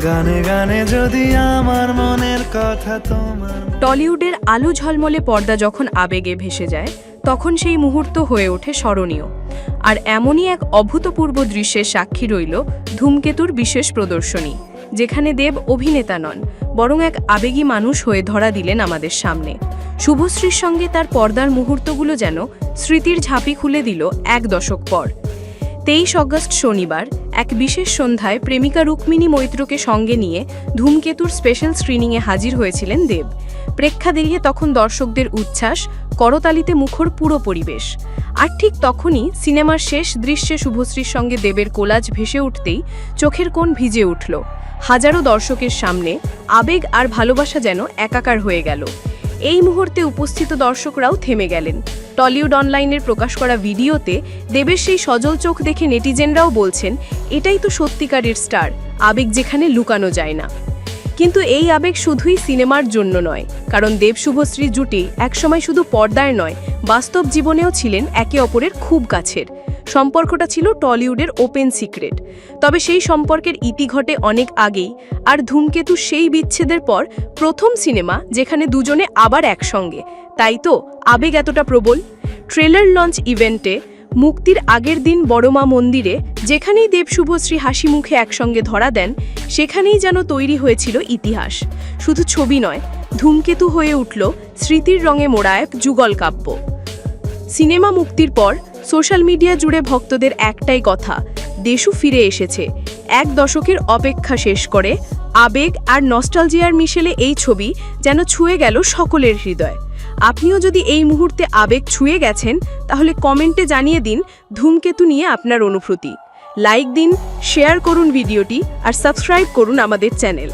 গানে গানে যদি আমার মনের কথা তোমার। টলিউডের আলো ঝলমলে পর্দা যখন আবেগে ভেসে যায় তখন সেই মুহূর্ত হয়ে ওঠে স্মরণীয়। আর এমনই এক অভূতপূর্ব দৃশ্যের সাক্ষী রইল ধূমকেতুর বিশেষ প্রদর্শনী, যেখানে দেব অভিনেতা নন বরং এক আবেগী মানুষ হয়ে ধরা দিলেন আমাদের সামনে। শুভশ্রীর সঙ্গে তার পর্দার মুহূর্তগুলো যেন স্মৃতির ঝাঁপি খুলে দিল এক দশক পর। 23 অগস্ট শনিবার এক বিশেষ সন্ধ্যায় প্রেমিকা রুক্মিণী মৈত্রকে সঙ্গে নিয়ে ধূমকেতুর স্পেশাল স্ক্রিনিংয়ে হাজির হয়েছিলেন দেব। প্রেক্ষাগৃহে তখন দর্শকদের উচ্ছ্বাস, করতালিতে মুখর পুরো পরিবেশ। আর ঠিক তখনই সিনেমার শেষ দৃশ্যে শুভশ্রীর সঙ্গে দেবের কোলাজ ভেসে উঠতেই চোখের কোণ ভিজে উঠল। হাজারো দর্শকের সামনে আবেগ আর ভালোবাসা যেন একাকার হয়ে গেল। এই মুহূর্তে উপস্থিত দর্শকরাও থেমে গেলেন। টলিউড অনলাইনের প্রকাশ করা ভিডিওতে দেবের সেই সজল চোখ দেখে নেটিজেনরাও বলছেন, এটাই তো সত্যিকারের স্টার, আবেগ যেখানে লুকানো যায় না। কিন্তু এই আবেগ শুধুই সিনেমার জন্য নয়, কারণ দেব শুভশ্রীর জুটি একসময় শুধু পর্দায় নয়, বাস্তব জীবনেও ছিলেন একে অপরের খুব কাছের। সম্পর্কটা ছিল টলিউডের ওপেন সিক্রেট। তবে সেই সম্পর্কের ইতি ঘটে অনেক আগেই, আর ধূমকেতু সেই বিচ্ছেদের পর প্রথম সিনেমা যেখানে দুজনে আবার একসঙ্গে। তাই তো আবেগ এতটা প্রবল। ট্রেলার লঞ্চ ইভেন্টে মুক্তির আগের দিন বড়মা মন্দিরে যেখানেই দেব শুভশ্রী হাসি মুখে একসঙ্গে ধরা দেন, সেখানেই যেন তৈরি হয়েছিল ইতিহাস। শুধু ছবি নয়, ধূমকেতু হয়ে উঠল স্মৃতির রঙে মোড়া এক যুগল কাব্য। সিনেমা মুক্তির পর সোশ্যাল মিডিয়া জুড়ে ভক্তদের একটাই কথা, দেশু ফিরে এসেছে। এক দশকের অপেক্ষা শেষ করে আবেগ আর নস্টালজিয়ার মিশেলে এই ছবি যেন ছুঁয়ে গেল সকলের হৃদয়। আপনিও যদি এই মুহূর্তে আবেগ ছুঁয়ে গেছেন, তাহলে কমেন্টে জানিয়ে দিন ধূমকেতু নিয়ে আপনার অনুভূতি। লাইক দিন, শেয়ার করুন ভিডিওটি আর সাবস্ক্রাইব করুন আমাদের চ্যানেল।